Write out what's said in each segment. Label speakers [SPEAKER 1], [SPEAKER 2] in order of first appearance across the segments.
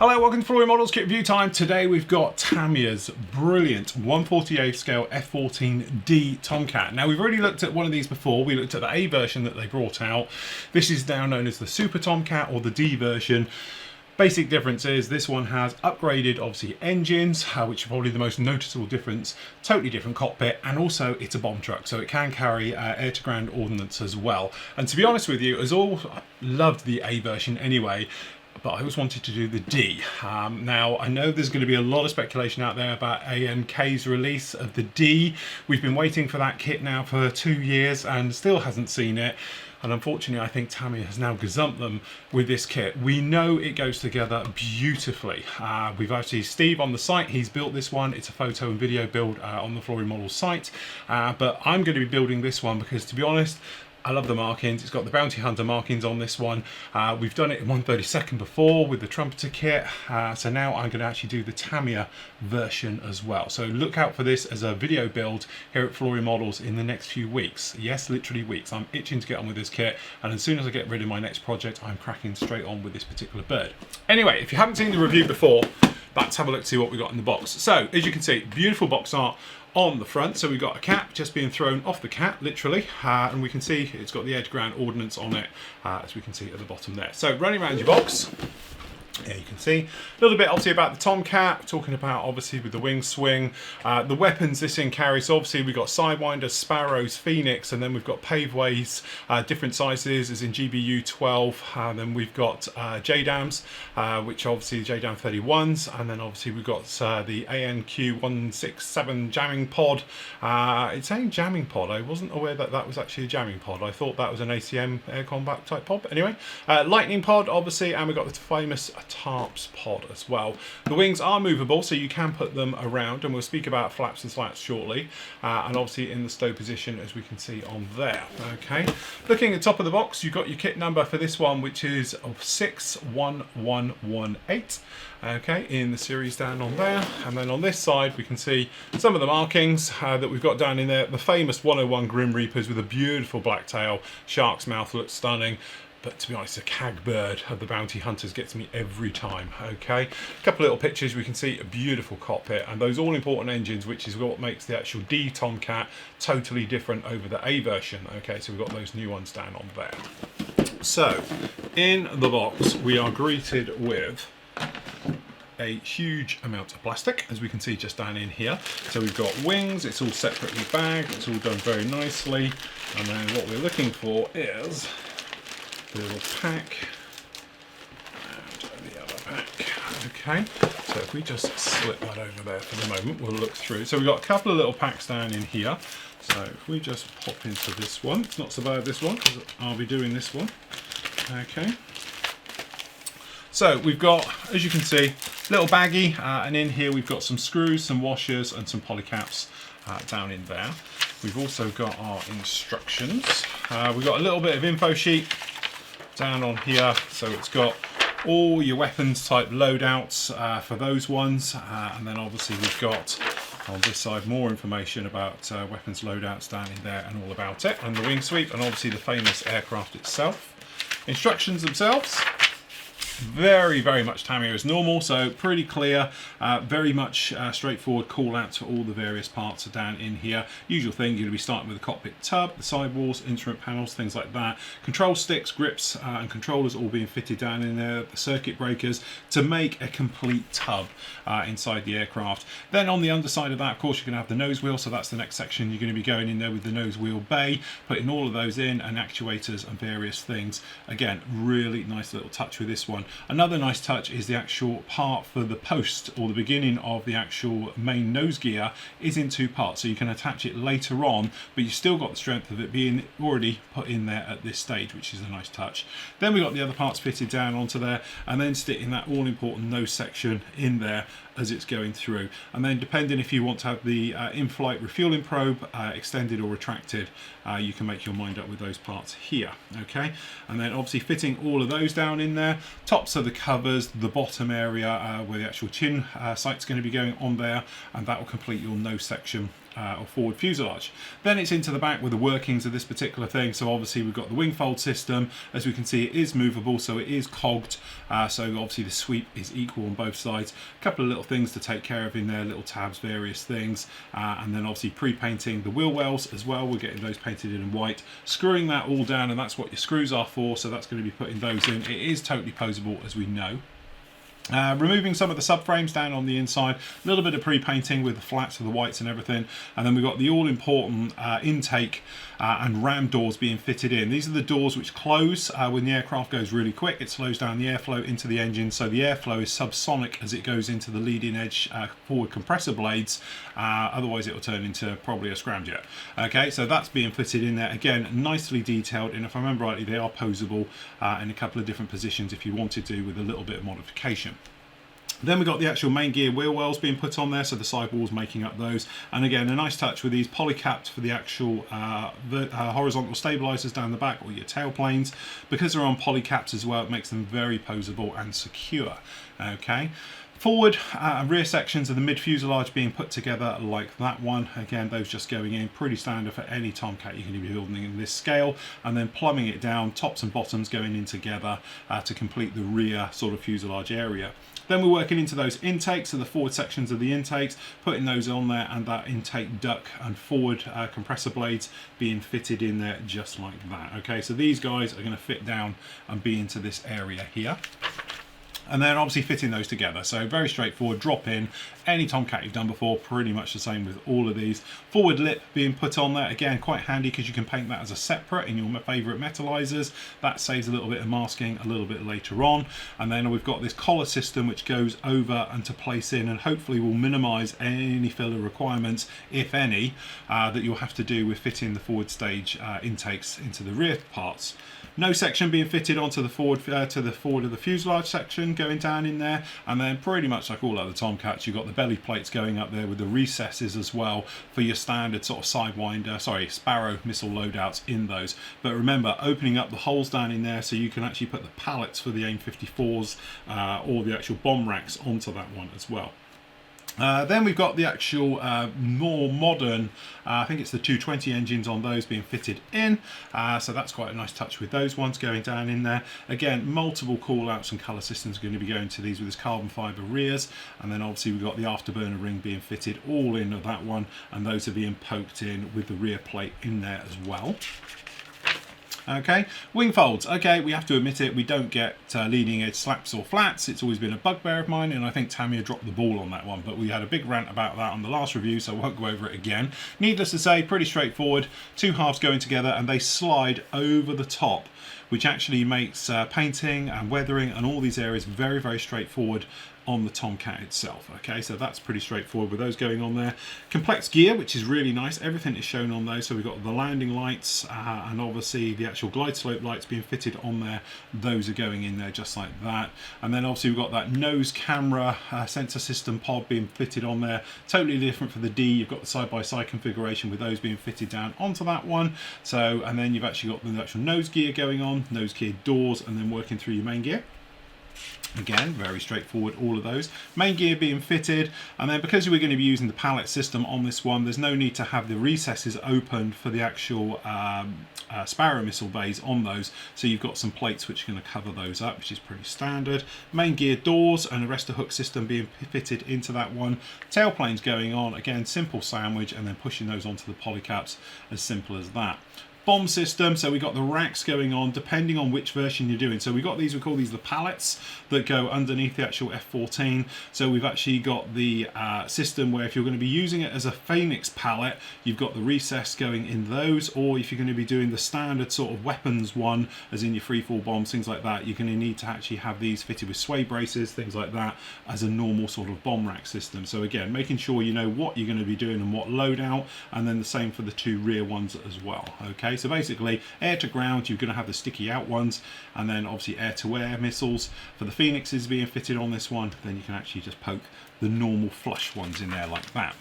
[SPEAKER 1] Hello, welcome to Flory Models Kit Review Time. Today we've got Tamiya's brilliant 1/48 scale F-14D Tomcat. Now we've already looked at one of these before. We looked at the A version that they brought out. This is now known as the Super Tomcat or the D version. Basic difference is this one has upgraded obviously engines, which are probably the most noticeable difference. Totally different cockpit, and also it's a bomb truck, so it can carry air-to-ground ordnance as well. And to be honest with you, I loved the A version anyway, but I always wanted to do the D. Now, I know there's going to be a lot of speculation out there about AMK's release of the D. We've been waiting for that kit now for 2 years and still hasn't seen it. And unfortunately, I think Tamiya has now gazumped them with this kit. We know it goes together beautifully. We've actually, Steve on the site, he's built this one. It's a photo and video build on the Flory Models site. But I'm going to be building this one because, to be honest, I love the markings. It's got the Bounty Hunter markings on this one. We've done it in 1/32 before with the Trumpeter kit. So now I'm going to actually do the Tamiya version as well. So look out for this as a video build here at Flory Models in the next few weeks. Yes, literally weeks. I'm itching to get on with this kit. And as soon as I get rid of my next project, I'm cracking straight on with this particular bird. Anyway, if you haven't seen the review before, let's have a look to see what we got in the box. So as you can see, beautiful box art on the front. So we've got a cap just being thrown off the cat, literally, and we can see it's got the edge ground ordnance on it, as we can see at the bottom there. So running around your box, yeah, you can see a little bit obviously about the Tomcat, talking about obviously with the wing swing, the weapons this thing carries. So obviously we've got Sidewinders, Sparrows, Phoenix, and then we've got paveways, different sizes as in GBU 12, then we've got JDAMs, which are obviously JDAM 31s, and then obviously we've got the ANQ 167 jamming pod. It's saying jamming pod. I wasn't aware that that was actually a jamming pod. I thought that was an ACM air combat type pod. But anyway, lightning pod obviously, and we've got the famous tarps pod as well. The wings are movable, so you can put them around, and we'll speak about flaps and slats shortly, and obviously in the stow position as we can see on there. Okay, looking at the top of the box, you've got your kit number for this one, which is 61118. Okay, in the series down on there, and then on this side we can see some of the markings that we've got down in there. The famous 101 Grim Reapers with a beautiful black tail, shark's mouth, looks stunning. But to be honest, the cag bird of the Bounty Hunters gets me every time. Okay, a couple of little pictures, we can see a beautiful cockpit and those all important engines, which is what makes the actual D Tomcat totally different over the A version. Okay, so we've got those new ones down on there. So in the box we are greeted with a huge amount of plastic, as we can see just down in here. So we've got wings, it's all separately bagged, it's all done very nicely, and then what we're looking for is the little pack and the other pack. Okay, so if we just slip that over there for the moment, we'll look through. So we've got a couple of little packs down in here. So if we just pop into this one, it's not so bad this one, because I'll be doing this one. Okay, so we've got, as you can see, little baggie, and in here we've got some screws, some washers and some polycaps down in there. We've also got our instructions. We've got a little bit of info sheet down on here, so it's got all your weapons type loadouts for those ones, and then obviously we've got on this side more information about weapons loadouts down in there and all about it, and the wing sweep, and obviously the famous aircraft itself. Instructions themselves, very much Tamiya as normal, so pretty clear, very much straightforward call outs for all the various parts are down in here. Usual thing, you're going to be starting with the cockpit tub, the sidewalls, instrument panels, things like that. Control sticks, grips and controllers all being fitted down in there, the circuit breakers to make a complete tub inside the aircraft. Then on the underside of that, of course, you're going to have the nose wheel, so that's the next section. You're going to be going in there with the nose wheel bay, putting all of those in, and actuators and various things. Again, really nice little touch with this one. Another nice touch is the actual part for the post, or the beginning of the actual main nose gear is in two parts, so you can attach it later on, but you've still got the strength of it being already put in there at this stage, which is a nice touch. Then we've got the other parts fitted down onto there, and then sticking that all important nose section in there as it's going through. And then depending if you want to have the in-flight refueling probe extended or retracted, you can make your mind up with those parts here. Okay, and then obviously fitting all of those down in there. Tops of the covers, the bottom area where the actual chin sight's going to be going on there, and that will complete your nose section or forward fuselage. Then it's into the back with the workings of this particular thing. So obviously we've got the wing fold system. As we can see, it is movable, so it is cogged. So obviously the sweep is equal on both sides. A couple of little things to take care of in there, little tabs, various things. And then obviously pre-painting the wheel wells as well. We're getting those painted in white, screwing that all down, and that's what your screws are for. So that's going to be putting those in. It is totally posable, as we know. Removing some of the subframes down on the inside, a little bit of pre-painting with the flats of the whites and everything, and then we've got the all-important intake and ram doors being fitted in. These are the doors which close when the aircraft goes really quick. It slows down the airflow into the engine, so the airflow is subsonic as it goes into the leading edge forward compressor blades. Otherwise it will turn into probably a scramjet. Okay, so that's being fitted in there. Again, nicely detailed, and if I remember rightly, they are posable in a couple of different positions if you wanted to, with a little bit of modification. Then we've got the actual main gear wheel wells being put on there, so the sidewalls making up those. And again, a nice touch with these polycaps for the actual horizontal stabilizers down the back, or your tail planes. Because they're on polycaps as well, it makes them very posable and secure. Okay. Forward and rear sections of the mid-fuselage being put together like that one. Again, those just going in, pretty standard for any Tomcat you're going to be building in this scale. And then plumbing it down, tops and bottoms going in together to complete the rear sort of fuselage area. Then we're working into those intakes, so the forward sections of the intakes, putting those on there, and that intake duct and forward compressor blades being fitted in there just like that. Okay, so these guys are going to fit down and be into this area here. And then obviously fitting those together. So very straightforward, drop in. Any Tomcat you've done before, pretty much the same with all of these. Forward lip being put on there, again, quite handy because you can paint that as a separate in your favourite metallizers. That saves a little bit of masking a little bit later on. And then we've got this collar system which goes over and to place in, and hopefully will minimise any filler requirements, if any, that you'll have to do with fitting the forward stage intakes into the rear parts. No section being fitted onto the forward to the forward of the fuselage section going down in there, and then pretty much like all other Tomcats, you've got the belly plates going up there with the recesses as well for your standard sort of Sparrow missile loadouts in those. But remember, opening up the holes down in there so you can actually put the pallets for the AIM-54s or the actual bomb racks onto that one as well. Then we've got the actual more modern, I think it's the 220 engines on those being fitted in. So that's quite a nice touch with those ones going down in there. Again, multiple call outs and colour systems are going to be going to these with this carbon fibre rears. And then obviously we've got the afterburner ring being fitted all in of that one. And those are being poked in with the rear plate in there as well. Okay, wing folds. Okay, we have to admit it, we don't get leading edge slaps or flats. It's always been a bugbear of mine, and I think Tamiya dropped the ball on that one, but we had a big rant about that on the last review, so I won't go over it again. Needless to say, pretty straightforward. Two halves going together and they slide over the top, which actually makes painting and weathering and all these areas very, very straightforward on the Tomcat itself. Okay, so that's pretty straightforward with those going on there. Complex gear, which is really nice. Everything is shown on those. So we've got the landing lights and obviously the actual glide slope lights being fitted on there. Those are going in there just like that. And then obviously we've got that nose camera sensor system pod being fitted on there. Totally different for the D. You've got the side-by-side configuration with those being fitted down onto that one. So, and then you've actually got the actual nose gear going on, nose gear doors, and then working through your main gear. Again, very straightforward, all of those. Main gear being fitted, and then because we're going to be using the pallet system on this one, there's no need to have the recesses opened for the actual Sparrow missile bays on those. So you've got some plates which are going to cover those up, which is pretty standard. Main gear doors and the rest of the hook system being fitted into that one. Tailplanes going on, again, simple sandwich, and then pushing those onto the polycaps, as simple as that. Bomb system, so we got the racks going on depending on which version you're doing. So we got these, we call these the pallets that go underneath the actual F-14. So we've actually got the system where if you're going to be using it as a Phoenix pallet, you've got the recess going in those, or if you're going to be doing the standard sort of weapons one, as in your freefall bombs, things like that, you're going to need to actually have these fitted with sway braces, things like that, as a normal sort of bomb rack system. So again, making sure you know what you're going to be doing and what loadout, and then the same for the two rear ones as well. Okay, so basically air to ground, you're going to have the sticky out ones, and then obviously air to air missiles for the Phoenixes being fitted on this one. Then you can actually just poke the normal flush ones in there like that.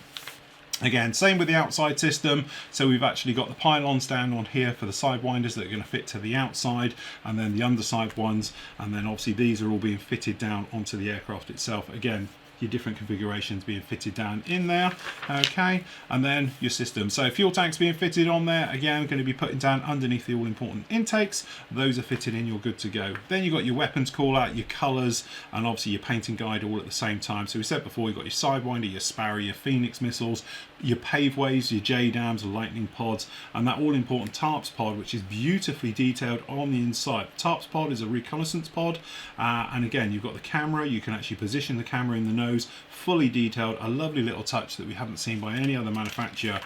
[SPEAKER 1] Again, same with the outside system. So we've actually got the pylons down on here for the sidewinders that are going to fit to the outside, and then the underside ones, and then obviously these are all being fitted down onto the aircraft itself. Again, your different configurations being fitted down in there. Okay, and then your system. So fuel tanks being fitted on there, again going to be putting down underneath the all important intakes. Those are fitted in, you're good to go. Then you've got your weapons call out, your colours, and obviously your painting guide all at the same time. So we said before, you've got your Sidewinder, your Sparrow, your Phoenix missiles, your paveways, your JDAMs, lightning pods, and that all important TARPS pod, which is beautifully detailed on the inside. TARPS pod is a reconnaissance pod, and again you've got the camera, you can actually position the camera in the nose, fully detailed, a lovely little touch that we haven't seen by any other manufacturer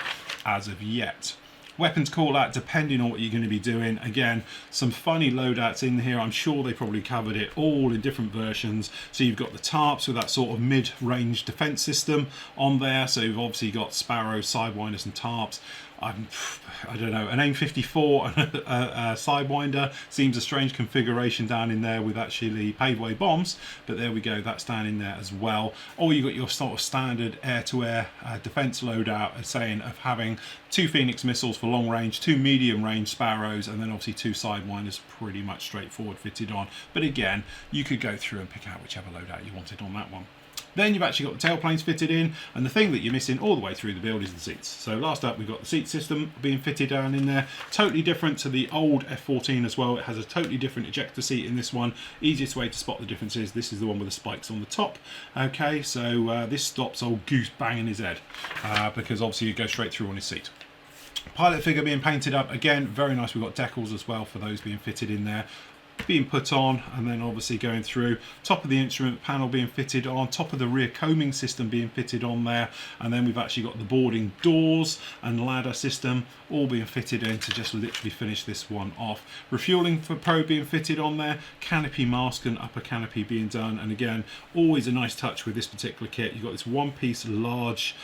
[SPEAKER 1] as of yet. Weapons call out depending on what you're going to be doing. Again, some funny loadouts in here. I'm sure they probably covered it all in different versions. So you've got the TARPs with that sort of mid-range defense system on there. So you've obviously got Sparrow, Sidewinders and TARPs. I don't know, an AIM-54 and a Sidewinder seems a strange configuration down in there with actually paveway bombs, but there we go, that's down in there as well. Or you got your sort of standard air-to-air defense loadout of having 2 Phoenix missiles for long range, 2 medium range Sparrows, and then obviously 2 Sidewinders, pretty much straightforward fitted on. But again, you could go through and pick out whichever loadout you wanted on that one. Then you've actually got the tailplanes fitted in, and the thing that you're missing all the way through the build is the seats. So last up, we've got the seat system being fitted down in there. Totally different to the old F-14 as well. It has a totally different ejector seat in this one. Easiest way to spot the difference is this is the one with the spikes on the top. Okay, so this stops old Goose banging his head, because obviously you go straight through on his seat. Pilot figure being painted up, again, very nice. We've got decals as well for those being fitted in there, being put on, and then obviously going through. Top of the instrument panel being fitted on, top of the rear combing system being fitted on there, and then we've actually got the boarding doors and ladder system all being fitted in to just literally finish this one off. Refueling for probe being fitted on there, canopy mask and upper canopy being done, and again, always a nice touch with this particular kit. You've got this one-piece large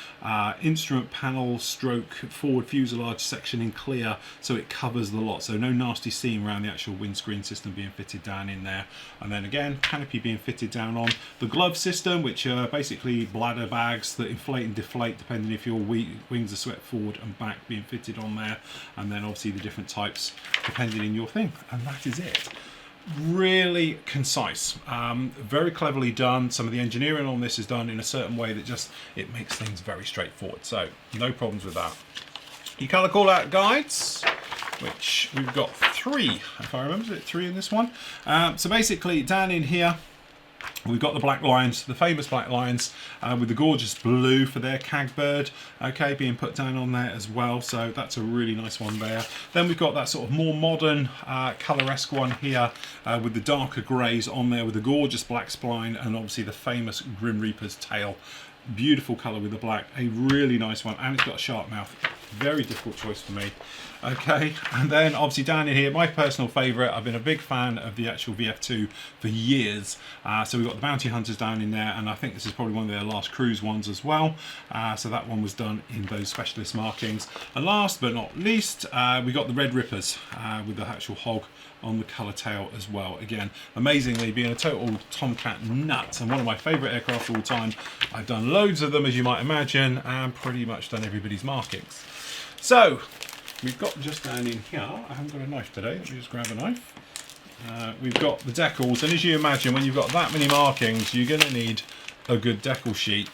[SPEAKER 1] instrument panel stroke forward fuselage section in clear, so it covers the lot, so no nasty seam around the actual windscreen system being fitted down in there. And then again, canopy being fitted down on the glove system, which are basically bladder bags that inflate and deflate depending if your wings are swept forward and back, being fitted on there. And then obviously the different types depending on your thing, and that is it. Really concise, very cleverly done. Some of the engineering on this is done in a certain way that just, it makes things very straightforward, so no problems with that. Your colour call out guides, which we've got 3, if I remember, is it 3 in this one? So basically down in here we've got the black lions, the famous black lions, with the gorgeous blue for their CAG bird, okay, being put down on there as well, so that's a really nice one there. Then we've got that sort of more modern colour-esque one here, with the darker greys on there with the gorgeous black spline and obviously the famous Grim Reaper's tail. Beautiful colour with the black, a really nice one, and it's got a sharp mouth. Very difficult choice for me. Okay, and then obviously down in here, my personal favourite, I've been a big fan of the actual VF2 for years. So we've got the Bounty Hunters down in there, and I think this is probably one of their last cruise ones as well. So that one was done in those specialist markings. And last but not least, we got the Red Rippers with the actual hog on the colour tail as well. Again, amazingly, being a total Tomcat nut and one of my favourite aircraft of all time, I've done loads of them, as you might imagine, and pretty much done everybody's markings. So we've got just down in here, I haven't got a knife today, let me just grab a knife. We've got the decals, and as you imagine, when you've got that many markings, you're going to need a good decal sheet.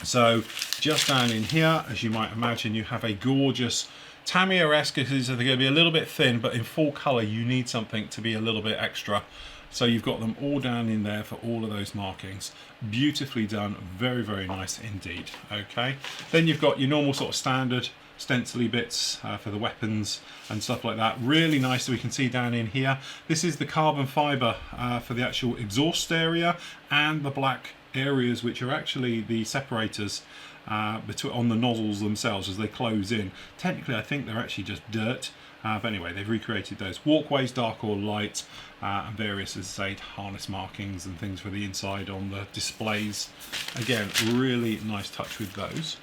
[SPEAKER 1] So just down in here, as you might imagine, you have a gorgeous Tamiya-esque, because they're going to be a little bit thin, but in full colour you need something to be a little bit extra. So you've got them all down in there for all of those markings. Beautifully done, very, very nice indeed. Okay, then you've got your normal sort of standard stencily bits for the weapons and stuff like that. Really nice that we can see down in here. This is the carbon fibre for the actual exhaust area, and the black areas which are actually the separators on the nozzles themselves as they close in. Technically I think they're actually just dirt, but anyway, they've recreated those walkways, dark or light, and various, as I say, harness markings and things for the inside on the displays. Again, really nice touch with those.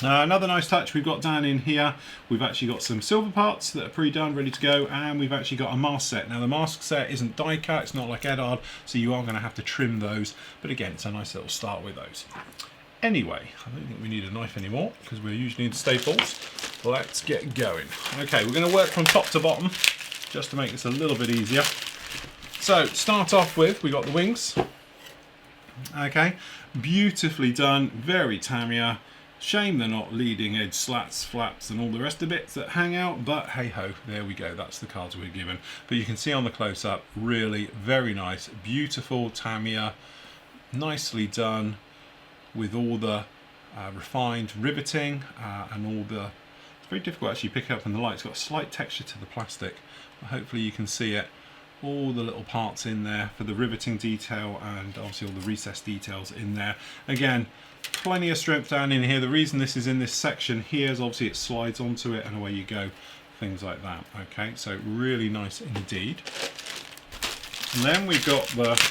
[SPEAKER 1] Another nice touch we've got down in here, we've actually got some silver parts that are pre-done, ready to go, and we've actually got a mask set. Now the mask set isn't die cut, it's not like Edard, so you are going to have to trim those, but again, it's a nice little start with those. Anyway, I don't think we need a knife anymore because we're usually into staples. Let's get going. Okay, we're going to work from top to bottom just to make this a little bit easier. So, start off with, we've got the wings. Okay, beautifully done, very Tamiya. Shame they're not leading edge slats, flaps and all the rest of bits that hang out, but hey ho, there we go, that's the cards we're given. But you can see on the close-up, really very nice, beautiful Tamiya, nicely done with all the refined riveting and all the, it's very difficult actually to pick up in the light, it's got a slight texture to the plastic, but hopefully you can see it. All the little parts in there for the riveting detail and obviously all the recessed details in there. Again, plenty of strength down in here. The reason this is in this section here is obviously it slides onto it and away you go, things like that. Okay, so really nice indeed. And then we've got the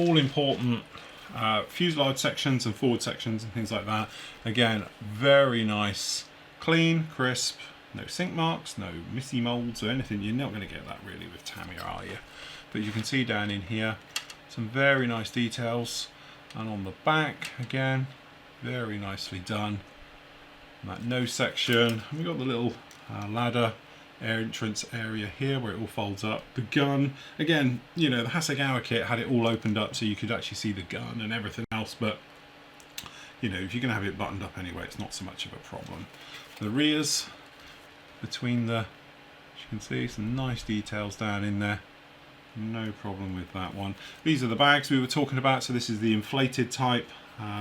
[SPEAKER 1] all important fuselage sections and forward sections and things like that. Again, very nice, clean, crisp. No sink marks, no missy molds or anything. You're not going to get that really with Tamiya, are you? But you can see down in here some very nice details, and on the back again, very nicely done. And that nose section, we've got the little ladder air entrance area here where it all folds up. The gun, again, you know, the Hasegawa kit had it all opened up so you could actually see the gun and everything else, but you know, if you're going to have it buttoned up anyway, it's not so much of a problem. The rears, between the, as you can see, some nice details down in there, no problem with that one. These are the bags we were talking about, so this is the inflated type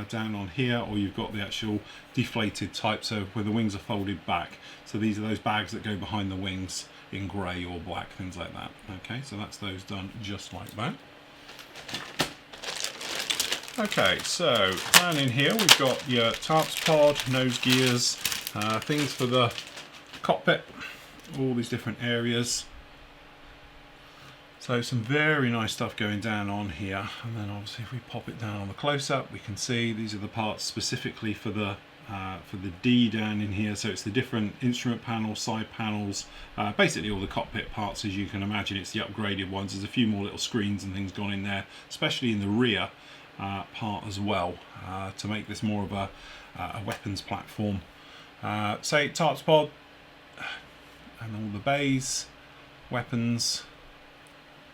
[SPEAKER 1] down on here, or you've got the actual deflated type, so where the wings are folded back. So these are those bags that go behind the wings in grey or black, things like that. Okay, so that's those done just like that. Okay, so down in here we've got your tarps pod, nose gears, things for the cockpit, all these different areas. So some very nice stuff going down on here, and then obviously if we pop it down on the close-up, we can see these are the parts specifically for the D down in here. So it's the different instrument panels, side panels, basically all the cockpit parts as you can imagine. It's the upgraded ones. There's a few more little screens and things gone in there, especially in the rear part as well, to make this more of a weapons platform. Say tarps pod, and all the bays, weapons,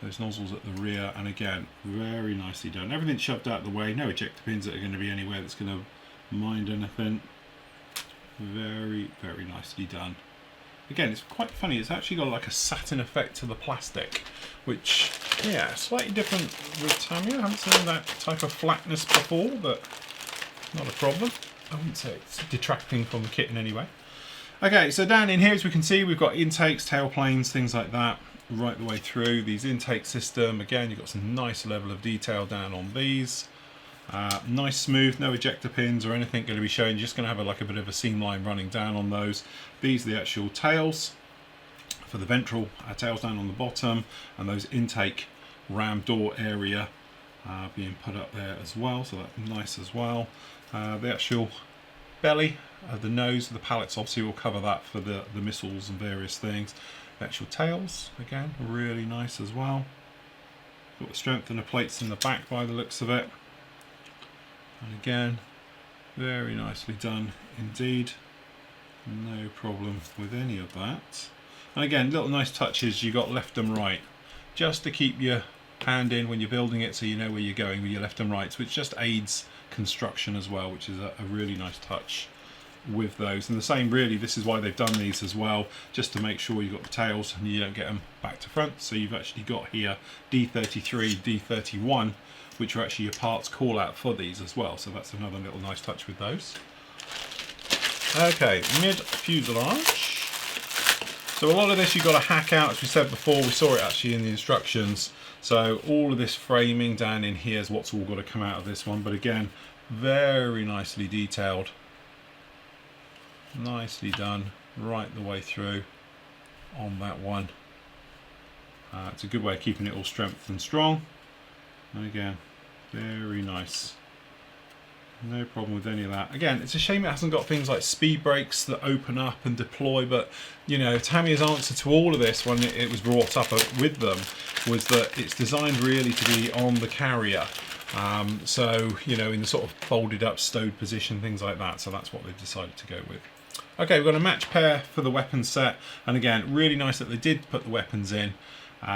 [SPEAKER 1] those nozzles at the rear, and again, very nicely done. Everything's shoved out of the way, no ejector pins that are going to be anywhere that's going to mind anything. Very, very nicely done. Again, it's quite funny, it's actually got like a satin effect to the plastic, which, yeah, slightly different with Tamiya. I haven't seen that type of flatness before, but not a problem. I wouldn't say it's detracting from the kit in any way. Okay, so down in here, as we can see, we've got intakes, tailplanes, things like that, right the way through. These intake system, again, you've got some nice level of detail down on these. Nice smooth, no ejector pins or anything going to be shown. You're just going to have like a bit of a seam line running down on those. These are the actual tails for the ventral tails down on the bottom, and those intake ram door area being put up there as well, so that's nice as well. The actual belly of the nose of the pallets obviously will cover that for the missiles and various things. The actual tails, again, really nice as well. Got the strength in the plates in the back by the looks of it. And again, very nicely done indeed. No problem with any of that. And again, little nice touches you got left and right, just to keep your hand in when you're building it so you know where you're going with your left and rights, which just aids construction as well, which is a really nice touch with those. And the same really, this is why they've done these as well, just to make sure you've got the tails and you don't get them back to front. So you've actually got here D33, D31, which are actually your parts call out for these as well. So that's another little nice touch with those. Okay, mid fuselage. So a lot of this you've got to hack out, as we said before. We saw it actually in the instructions. So all of this framing down in here is what's all got to come out of this one. But again, very nicely detailed. Nicely done right the way through on that one. It's a good way of keeping it all strength and strong. And again, very nice. No problem with any of that. Again, it's a shame it hasn't got things like speed brakes that open up and deploy, but you know, Tamiya's answer to all of this when it was brought up with them was that it's designed really to be on the carrier. So, you know, in the sort of folded up, stowed position, things like that. So that's what they've decided to go with. Okay, we've got a match pair for the weapon set. And again, really nice that they did put the weapons in.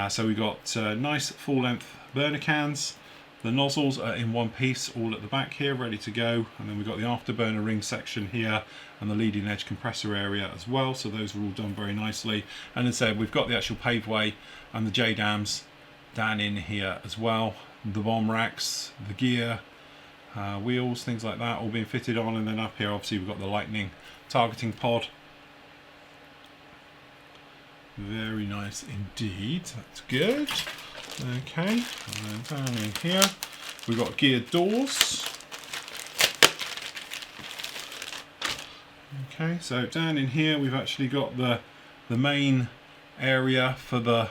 [SPEAKER 1] So we've got nice full length burner cans. The nozzles are in one piece, all at the back here, ready to go. And then we've got the afterburner ring section here and the leading edge compressor area as well. So those are all done very nicely. And as I said, we've got the actual paveway and the J-dams down in here as well. The bomb racks, the gear, wheels, things like that, all being fitted on. And then up here, obviously, we've got the lightning targeting pod. Very nice indeed. That's good. Okay, and then down in here we've got geared doors. Okay, so down in here we've actually got the main area for the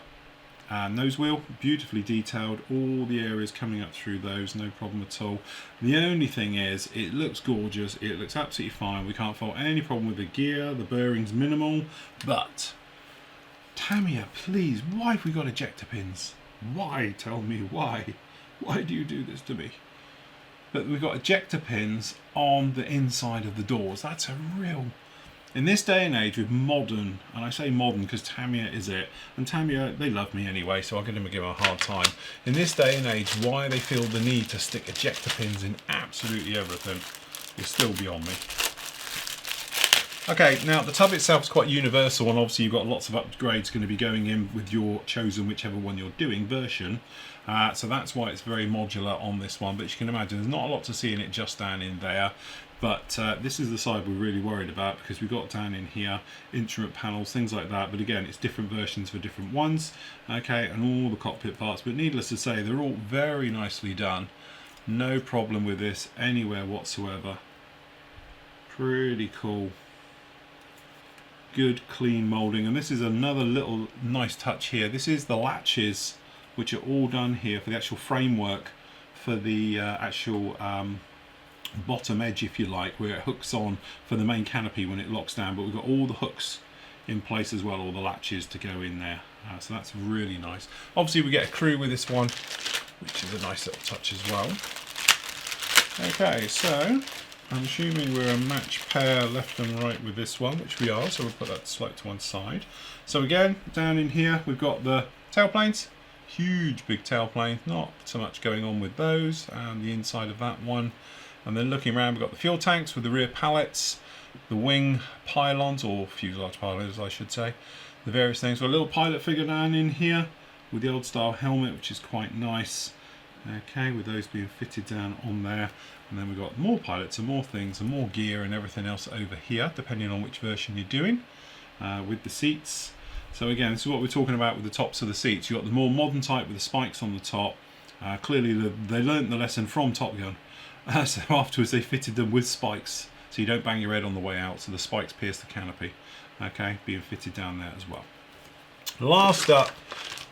[SPEAKER 1] nose wheel, beautifully detailed, all the areas coming up through those, no problem at all. The only thing is, it looks gorgeous, it looks absolutely fine, we can't fault any problem with the gear, the bearing's minimal, but Tamiya, please, why have we got ejector pins? Why? Tell me why. Why do you do this to me? But we've got ejector pins on the inside of the doors. That's a real... In this day and age with modern, and I say modern because Tamiya is it, and Tamiya, they love me anyway, so I'll give them a hard time. In this day and age, why they feel the need to stick ejector pins in absolutely everything is still beyond me. Okay, now the tub itself is quite universal, and obviously you've got lots of upgrades going to be going in with your chosen whichever one you're doing version. So that's why it's very modular on this one, but you can imagine there's not a lot to see in it just down in there. But this is the side we're really worried about, because we've got down in here instrument panels, things like that. But again, it's different versions for different ones. Okay, and all the cockpit parts. But needless to say, they're all very nicely done. No problem with this anywhere whatsoever. Pretty cool. Good clean moulding, and this is another little nice touch here. This is the latches, which are all done here for the actual framework for the actual bottom edge, if you like, where it hooks on for the main canopy when it locks down. But we've got all the hooks in place as well, all the latches to go in there. So that's really nice. Obviously we get a crew with this one, which is a nice little touch as well. Okay, so I'm assuming we're a match pair left and right with this one, which we are, so we'll put that slightly to one side. So again, down in here we've got the tailplanes, huge big tailplane, not so much going on with those, and the inside of that one. And then looking around, we've got the fuel tanks with the rear pallets, the wing pylons, or fuselage pylons I should say, the various things. Got a little pilot figure down in here with the old style helmet, which is quite nice. Okay, with those being fitted down on there. And then we've got more pilots and more things and more gear and everything else over here, depending on which version you're doing, with the seats. So again, this is what we're talking about with the tops of the seats. You've got the more modern type with the spikes on the top. Clearly they learnt the lesson from Top Gun. So afterwards they fitted them with spikes, so you don't bang your head on the way out, so the spikes pierce the canopy. Okay, being fitted down there as well. Last up,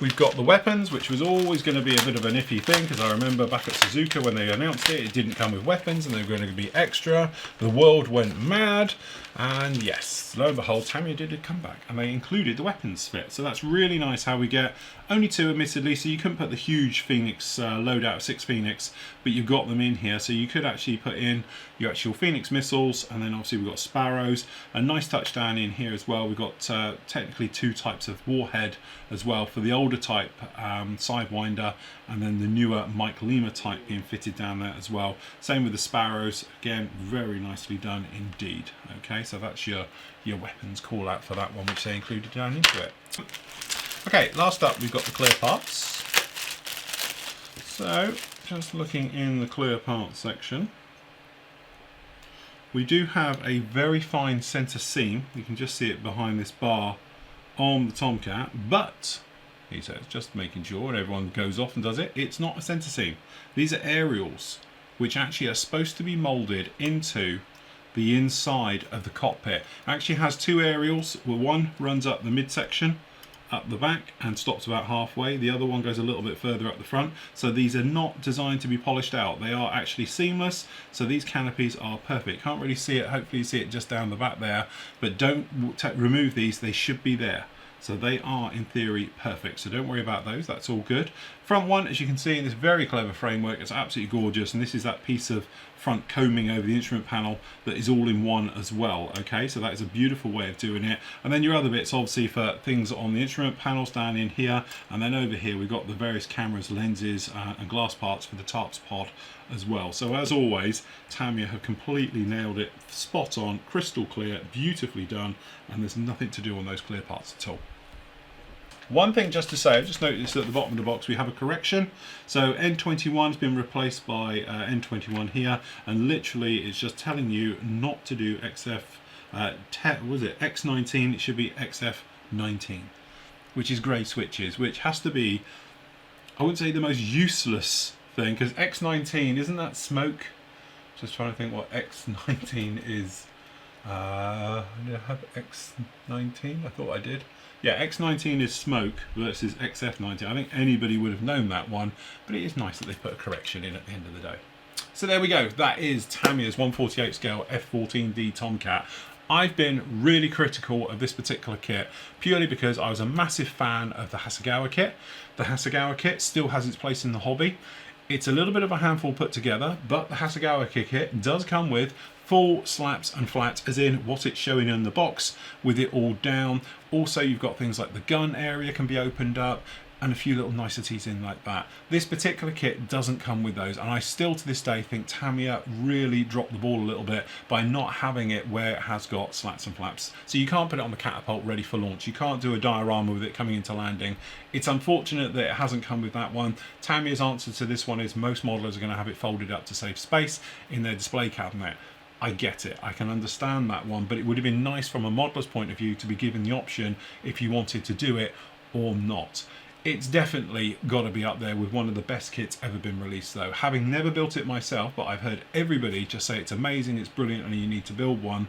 [SPEAKER 1] we've got the weapons, which was always going to be a bit of an iffy thing, because I remember back at Suzuka when they announced it, it didn't come with weapons and they were going to be extra. The world went mad, and yes, lo and behold, Tamiya did come back and they included the weapons fit. So that's really nice how we get only two, admittedly, so you couldn't put the huge Phoenix loadout of 6 Phoenix, but you got them in here, so you could actually put in your actual Phoenix missiles, and then obviously we've got Sparrows. A nice touchdown in here as well. We've got technically 2 types of warhead as well, for the older type Sidewinder, and then the newer Mike Lima type being fitted down there as well. Same with the Sparrows, again very nicely done indeed. Okay, so that's your weapons call out for that one, which they included down into it. Okay, last up we've got the clear parts. So just looking in the clear parts section, we do have a very fine centre seam. You can just see it behind this bar on the Tomcat, but he says, just making sure, and everyone goes off and does it, it's not a centre seam. These are aerials, which actually are supposed to be moulded into the inside of the cockpit. It actually has 2 aerials, where one runs up the midsection, up the back, and stops about halfway. The other one goes a little bit further up the front. So these are not designed to be polished out. They are actually seamless. So these canopies are perfect. Can't really see it. Hopefully you see it just down the back there. But don't remove these. They should be there. So they are, in theory, perfect. So don't worry about those. That's all good. Front one, as you can see in this very clever framework, it's absolutely gorgeous, and this is that piece of front combing over the instrument panel that is all in one as well. Okay, so that is a beautiful way of doing it. And then your other bits obviously for things on the instrument panels down in here, and then over here we've got the various cameras, lenses and glass parts for the TARPS pod as well. So as always, Tamiya have completely nailed it, spot on, crystal clear, beautifully done, and there's nothing to do on those clear parts at all. One thing just to say, I've just noticed at the bottom of the box we have a correction. So N21 has been replaced by N21 here, and literally it's just telling you not to do XF, was it X19, it should be XF19, which is grey switches, which has to be, I wouldn't say the most useless thing, because X19, isn't that smoke? Just trying to think what X19 is. Did I have X19? I thought I did. Yeah, X19 is smoke versus XF19. I think anybody would have known that one, but it is nice that they put a correction in at the end of the day. So there we go. That is Tamiya's 1/48 scale F-14D Tomcat. I've been really critical of this particular kit purely because I was a massive fan of the Hasegawa kit. The Hasegawa kit still has its place in the hobby. It's a little bit of a handful put together, but the Hasegawa kit does come with full slaps and flats, as in what it's showing in the box with it all down. Also, you've got things like the gun area can be opened up and a few little niceties in like that. This particular kit doesn't come with those, and I still to this day think Tamiya really dropped the ball a little bit by not having it where it has got slats and flaps. So you can't put it on the catapult ready for launch. You can't do a diorama with it coming into landing. It's unfortunate that it hasn't come with that one. Tamiya's answer to this one is most modelers are going to have it folded up to save space in their display cabinet. I get it, I can understand that one, but it would have been nice from a modeler's point of view to be given the option if you wanted to do it or not. It's definitely got to be up there with one of the best kits ever been released though. Having never built it myself, but I've heard everybody just say it's amazing, it's brilliant, and you need to build one.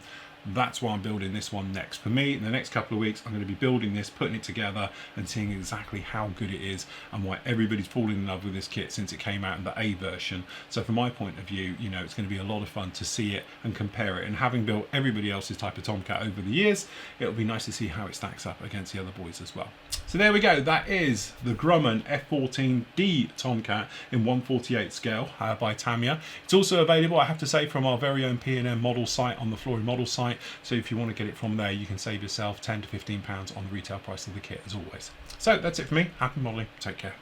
[SPEAKER 1] That's why I'm building this one next. For me, in the next couple of weeks, I'm going to be building this, putting it together and seeing exactly how good it is and why everybody's fallen in love with this kit since it came out in the A version. So from my point of view, you know, it's going to be a lot of fun to see it and compare it. And having built everybody else's type of Tomcat over the years, it'll be nice to see how it stacks up against the other boys as well. So there we go. That is the Grumman F-14D Tomcat in 1/48 scale by Tamiya. It's also available, I have to say, from our very own P&M model site on the Flory model site. So if you want to get it from there, you can save yourself £10 to £15 on the retail price of the kit as always. So that's it for me. Happy modelling. Take care.